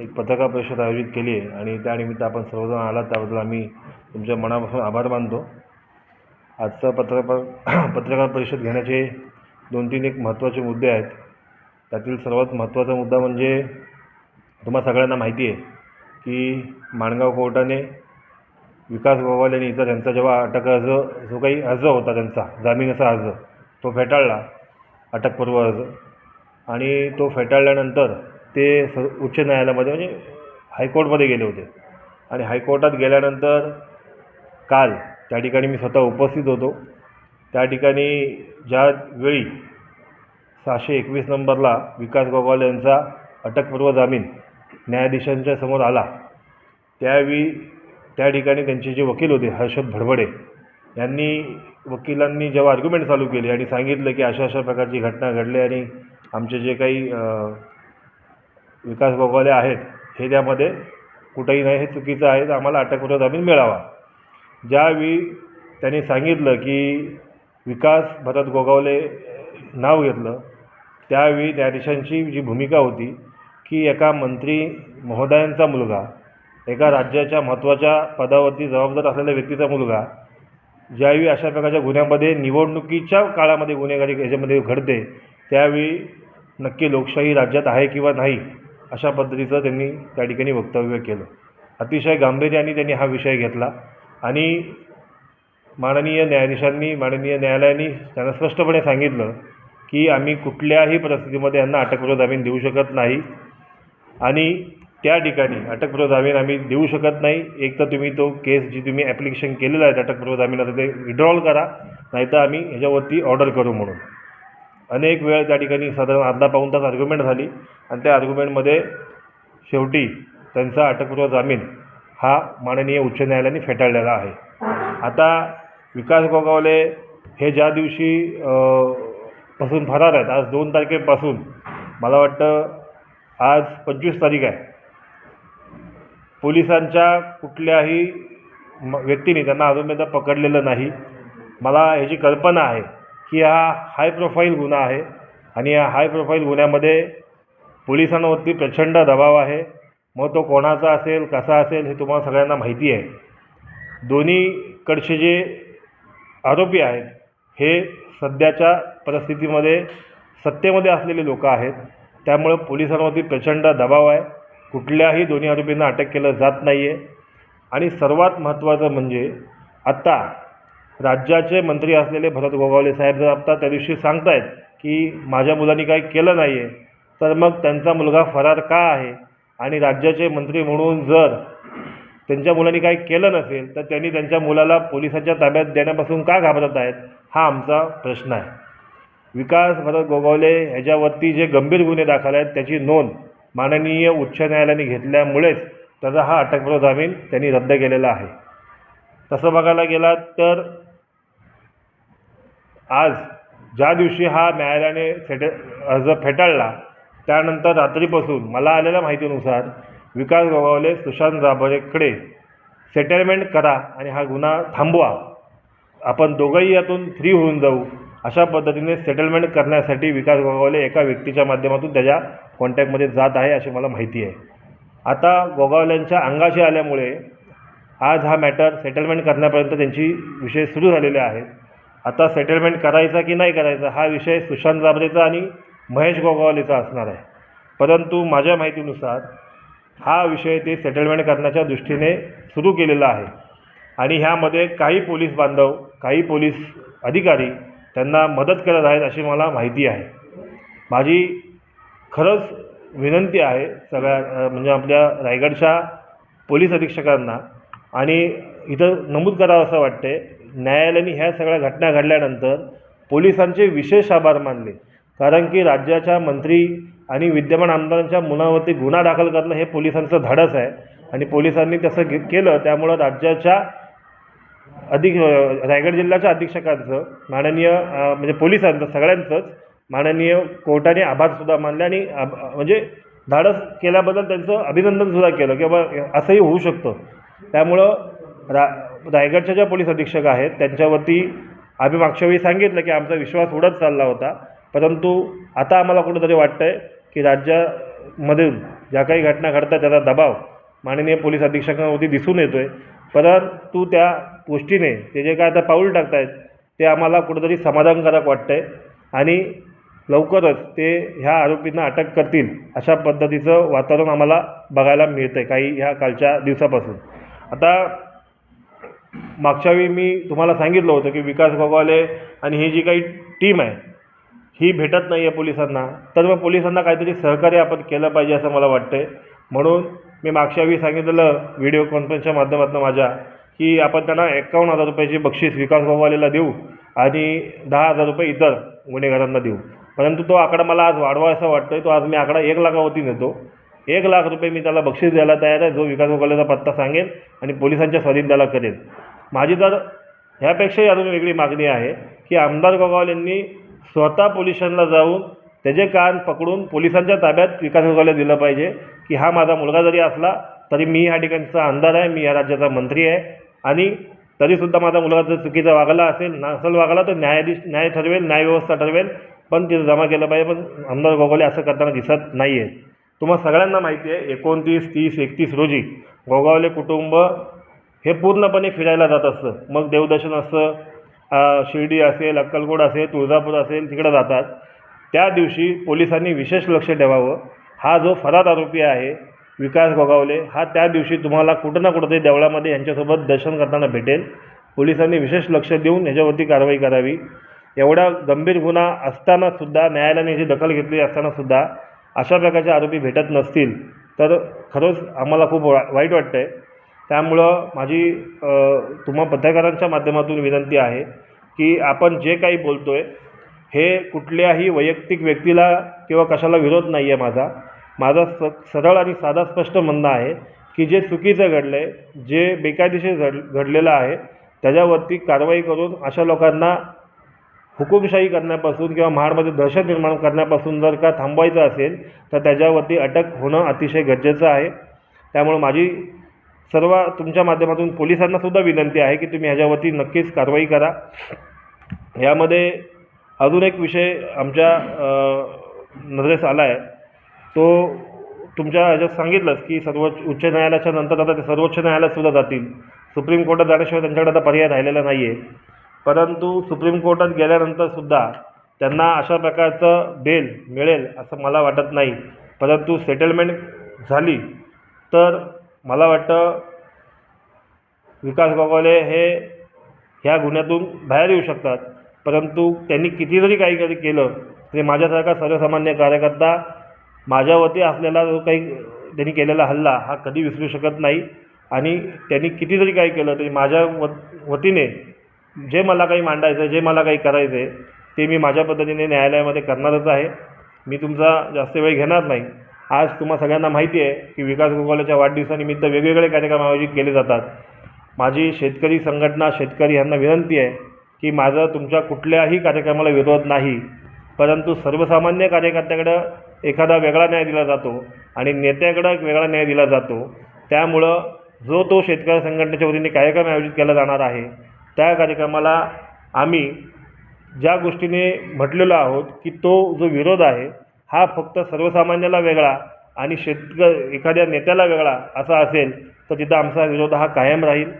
एक पत्रकार परिषद आयोजित केली आहे आणि त्यानिमित्त आपण सर्वजण आलात त्याबद्दल आम्ही तुमच्या मनापासून आभार मानतो। आजचं पत्रकार परिषद घेण्याचे 2-3 एक महत्त्वाचे मुद्दे आहेत। त्यातील सर्वात महत्त्वाचा मुद्दा म्हणजे तुम्हा सगळ्यांना माहिती आहे की माणगाव कोर्टाने विकास गोगावले आणि इतर यांचा जेव्हा अटक अर्ज जो काही अर्ज होता त्यांचा जामिनाचा अर्ज तो फेटाळला, अटकपूर्व अर्ज, आणि तो फेटाळल्यानंतर ते उच्च न्यायालयामध्ये म्हणजे हायकोर्टमध्ये गेले होते आणि हायकोर्टात गेल्यानंतर काल त्या ठिकाणी मी स्वतः उपस्थित होतो। त्या ठिकाणी ज्यावेळी 621 नंबरला विकास गोगावले यांचा अटकपूर्व जामीन न्यायाधीशांच्या समोर आला, त्यावेळी त्या ठिकाणी त्यांचे जे वकील होते हर्षद भडभडे वकिलांनी जेव्हा आर्ग्युमेंट चालू केली आणि सांगितलं की अशा प्रकारची घटना घडली आणि आमचे जे काही विकास गोगावले आहेत हे त्यामध्ये कुठेही नाही, हे चुकीचं आहे, तर आम्हाला अटकपूर्व जामीन मिळावा। ज्यावेळी त्यांनी सांगितलं की विकास भरत गोगावले नाव घेतलं, त्यावेळी न्यायाधीशांची जी भूमिका होती की एका मंत्री महोदयांचा मुलगा, एका राज्याच्या महत्त्वाच्या पदावरती जबाबदार असलेल्या व्यक्तीचा मुलगा ज्यावेळी अशा प्रकारच्या गुन्ह्यामध्ये निवडणुकीच्या काळामध्ये गुन्हेगारी याच्यामध्ये घडते, त्यावेळी नक्की लोकशाही राज्यात आहे किंवा नाही अशा पद्धतीचं त्यांनी त्या ठिकाणी वक्तव्य केलं। अतिशय गांभीर्याने त्यांनी हा विषय घेतला आणि माननीय न्यायालयाने त्यांना स्पष्टपणे सांगितलं की आम्ही कुठल्याही परिस्थितीमध्ये यांना अटकपूर्व जामीन देऊ शकत नाही आणि त्या ठिकाणी अटकपूर्व जामीन आम्ही देऊ शकत नाही। एक तर तुम्ही तो केस जी तुम्ही ॲप्लिकेशन केलेलं आहे अटकपूर्व जामिनाचं ते विड्रॉल करा, नाहीतर आम्ही ह्याच्यावरती ऑर्डर करू म्हणून। अनेक वेळ त्या ठिकाणी साधारण अर्धा पाऊण तास आर्ग्युमेंट झाली आणि त्या आर्ग्युमेंटमध्ये शेवटी त्यांचा अटकपूर्व जामीन हा माननीय उच्च न्यायालयाने फेटाळलेला आहे। आता विकास गोगावले हे ज्या दिवशी पासून फरार आहेत, आज 2 तारखेपासून मला वाटतं आज 25 तारीख आहे, पोलिसांच्या कुठल्याही व्यक्तीने त्यांना अजूनपर्यंत पकडलेलं नाही। मला ह्याची कल्पना आहे की हा हाय प्रोफाईल गुन्हा आहे आणि या हाय प्रोफाईल गुन्ह्यामध्ये पोलिसांवरती प्रचंड दबाव आहे। मग तो कोणाचा असेल, कसा असेल, हे तुम्हाला सगळ्यांना माहिती आहे। दोन्हीकडचे जे आरोपी आहेत हे सध्याच्या परिस्थितीमध्ये सत्तेमध्ये असलेले लोक आहेत, त्यामुळं पोलिसांवरती प्रचंड दबाव आहे। कुठल्याही दोन्ही आरोपींना अटक केलं जात नाही आहे आणि सर्वात महत्त्वाचं म्हणजे आत्ता राज्याचे मंत्री असलेले भरत गोगावले साहेब जर आत्ता त्या दिवशी सांगतायत की माझ्या मुलांनी काही केलं नाही आहे, तर मग त्यांचा मुलगा फरार का आहे आणि राज्याचे मंत्री म्हणून जर त्यांच्या मुलांनी काही केलं नसेल तर त्यांनी त्यांच्या मुलाला पोलिसांच्या ताब्यात देण्यापासून का घाबरत आहेत, हा आमचा प्रश्न आहे। विकास भरत गोगावले ह्याच्यावरती जे गंभीर गुन्हे दाखल आहेत त्याची नोंद माननीय उच्च न्यायालयाने घेतल्यामुळेच त्याचा हा अटकपूर्व जामीन त्यांनी रद्द केलेला आहे। तसं बघायला गेला तर आज ज्या दिवशी हा न्यायालयाने अर्ज फेटाळला त्यानंतर रात्रीपासून मला आलेल्या माहितीनुसार विकास गोगावले सुशांत जाधवकडे सेटलमेंट करा आणि हा गुन्हा थांबवा, आपण दोघंही यातून फ्री होऊन जाऊ, अशा पद्धतीने सेटलमेंट करण्यासाठी विकास गोगावले एका व्यक्तीच्या माध्यमातून त्याच्या कॉन्टॅक्टमध्ये जात आहे अशी मला माहिती आहे। आता गोगावल्यांच्या अंगाशी आल्यामुळे आज हा मॅटर सेटलमेंट करण्यापर्यंत त्यांची विषय सुरू झालेले आहेत। आता सेटलमेंट करायचा की नाही करायचा हा विषय सुशांत जाधवचा आणि महेश गोगावलेचा असणार आहे, परंतु माझ्या माहितीनुसार हा विषय ते सेटलमेंट करण्याच्या दृष्टीने सुरू केलेला आहे आणि ह्यामध्ये काही पोलीस बांधव, काही पोलीस अधिकारी त्यांना मदत करत आहेत अशी मला माहिती आहे। माझी खरंच विनंती आहे सगळ्या म्हणजे आपल्या रायगडच्या पोलीस अधीक्षकांना आणि इथं नमूद करावं असं वाटते, न्यायालयाने ह्या सगळ्या घटना घडल्यानंतर पोलिसांचे विशेष आभार मानले, कारण की राज्याच्या मंत्री आणि विद्यमान आमदारांच्या मुलावरती गुन्हा दाखल करणं हे पोलिसांचं धाडस आहे आणि पोलिसांनी तसं केलं, त्यामुळं राज्याच्या रायगड जिल्ह्याच्या अधीक्षकांचं माननीय म्हणजे पोलिसांचं सगळ्यांचंच माननीय कोर्टाने आभारसुद्धा मानले आणि म्हणजे धाडस केल्याबद्दल त्यांचं अभिनंदनसुद्धा केलं की बाबा असंही होऊ शकतं। त्यामुळं रायगडच्या ज्या पोलीस अधीक्षक आहेत त्यांच्यावरती आम्ही मागच्या वेळी सांगितलं की आमचा विश्वास उडत चालला होता, परंतु आता आम्हाला कुठंतरी वाटतं आहे की राज्यामधून ज्या काही घटना घडतात त्याचा दबाव माननीय पोलीस अधीक्षकांवरती दिसून येतो आहे. परंतु त्या गोष्टीने ते जे काय आता पाऊल टाकत आहेत ते आम्हाला कुठंतरी समाधानकारक वाटतं आहे आणि लवकरच ते ह्या आरोपींना अटक करतील अशा पद्धतीचं वातावरण आम्हाला बघायला मिळतं आहे काही ह्या कालच्या दिवसापासून. आता मागच्या वेळी मी तुम्हाला सांगितलं होतं की विकास गोगावले आणि ही जी काही टीम आहे ही भेटत नाही आहे पोलिसांना, तर मग पोलिसांना काहीतरी सहकार्य आपण केलं पाहिजे असं मला वाटतं आहे. म्हणून मी मागच्या वेळी सांगितलेलं व्हिडिओ कॉन्फरन्सच्या माध्यमातून माझ्या की आपण त्यांना 51,000 रुपयाची बक्षीस विकास गोगावलेला देऊ आणि 10,000 रुपये इतर गुन्हेगारांना देऊ. परंतु तो आकडा मला आज वाढवा असं वाटतं आहे. तो आज मी आकडा 1 लाखावरती नेतो. 1 लाख रुपये मी त्याला बक्षीस द्यायला तयार आहे जो विकास गोगावलेचा पत्ता सांगेल आणि पोलिसांच्या स्वाधीन त्याला करेल. माझी तर ह्यापेक्षाही अजून वेगळी मागणी आहे की आमदार गोगावलेंनी स्वतः पोलिसांना जाऊन त्याचे कान पकडून पोलिसांच्या ताब्यात विकास गोगावले दिलं पाहिजे की हा माझा मुलगा जरी असला तरी मी ह्या ठिकाणचा आमदार आहे, मी या राज्याचा मंत्री आहे आणि तरीसुद्धा माझा मुलगा जर चुकीचा वागला असेल नसेल वागला तर न्याय ठरवेल, न्यायव्यवस्था ठरवेल, पण तिथं जमा केलं पाहिजे. पण आमदार गोगावले असं करताना दिसत नाही आहे. तुम्हाला सगळ्यांना माहिती आहे 29, 30, 31 रोजी गोगावले कुटुंब हे पूर्णपणे फिरायला जात असतं. मग देवदर्शन असतं, शिर्डी असेल, अक्कलकोट असेल, तुळजापूर असेल, तिकडं जातात. त्या दिवशी पोलिसांनी विशेष लक्ष ठेवावं. हा जो फरार आरोपी आहे विकास गोगावले हा त्या दिवशी तुम्हाला कुठं ना कुठंतरी देवळामध्ये यांच्यासोबत दर्शन करताना भेटेल. पोलिसांनी विशेष लक्ष देऊन याच्यावरती कारवाई करावी. एवढा गंभीर गुन्हा असतानासुद्धा न्यायालयाने याची दखल घेतली असतानासुद्धा अशा प्रकारचे आरोपी भेटत नसतील तर खरंच आम्हाला खूप वाईट वाटतं आहे. त्यामुळं माझी तुम्हा पत्रकारांच्या माध्यमातून विनंती आहे की आपण जे काही बोलतो आहे हे कुठल्याही वैयक्तिक व्यक्तीला किंवा कशाला विरोध नाही आहे. माझा सरळ आणि साधा स्पष्ट म्हणणं आहे की जे चुकीचं घडलं आहे, जे बेकायदेशीर घडलेलं आहे त्याच्यावरती कारवाई करून अशा लोकांना हुकुमशाही करण्यापासून किंवा महाडमध्ये दहशत निर्माण करण्यापासून जर का थांबवायचं असेल तर त्याच्यावरती अटक होणं अतिशय गरजेचं आहे. त्यामुळं माझी सर्व तुमच्या माध्यमातून पोलिसांनासुद्धा विनंती आहे की तुम्ही ह्याच्यावरती नक्कीच कारवाई करा. यामध्ये अजून एक विषय आमच्या नजरेस आला आहे तो तुमच्या ह्याच्यात सांगितलंच की उच्च न्यायालयाच्या नंतर आता ते सर्वोच्च न्यायालयातसुद्धा जातील. सुप्रीम कोर्टात जाण्याशिवाय त्यांच्याकडे आता पर्याय राहिलेला नाही आहे. परंतु सुप्रीम कोर्टात गेल्यानंतरसुद्धा त्यांना अशा प्रकारचं बेल मिळेल असं मला वाटत नाही. परंतु सेटलमेंट झाली तर मला वाटतं विकास गोगावले हे ह्या गुन्ह्यातून बाहेर येऊ शकतात. परंतु त्यांनी किती जरी काही केलं तरी माझ्यासारखा सर्वसामान्य कार्यकर्ता माझ्यावरती असलेला जो काही त्यांनी केलेला हल्ला हा कधी विसरू शकत नाही आणि त्यांनी किती जरी काही केलं तरी माझ्या वतीने जे मला काही मांडायचं आहे, जे मला काही करायचं आहे ते मी माझ्या पद्धतीने न्यायालयामध्ये करणारच आहे. मी तुमचा जास्त वेळ घेणार नाही. आज तुम्हा सगळ्यांना माहिती आहे की विकास गोगावलेच्या वाढदिवसानिमित्त वेगवेगळे कार्यक्रम आयोजित केले जातात. माझी शेतकरी संघटना शेतकरी यांना विनंती आहे की माझं तुमच्या कुठल्याही कार्यक्रमाला विरोध नाही, परंतु सर्वसामान्य कार्यकर्त्याकडं एखादा वेगळा न्याय दिला जातो आणि नेत्याकडं एक वेगळा न्याय दिला जातो. त्यामुळं जो तो शेतकरी संघटनेच्या वतीने कार्यक्रम आयोजित केला जाणार आहे त्या कार्यक्रमाला आम्ही ज्या गोष्टीने म्हटलेलो आहोत की तो जो विरोध आहे हा फक्त सर्वसामान्याला वेगळा आणि एखाद्या नेत्याला वेगळा असा असेल तर तिथं आमचा विरोध हा कायम राहील.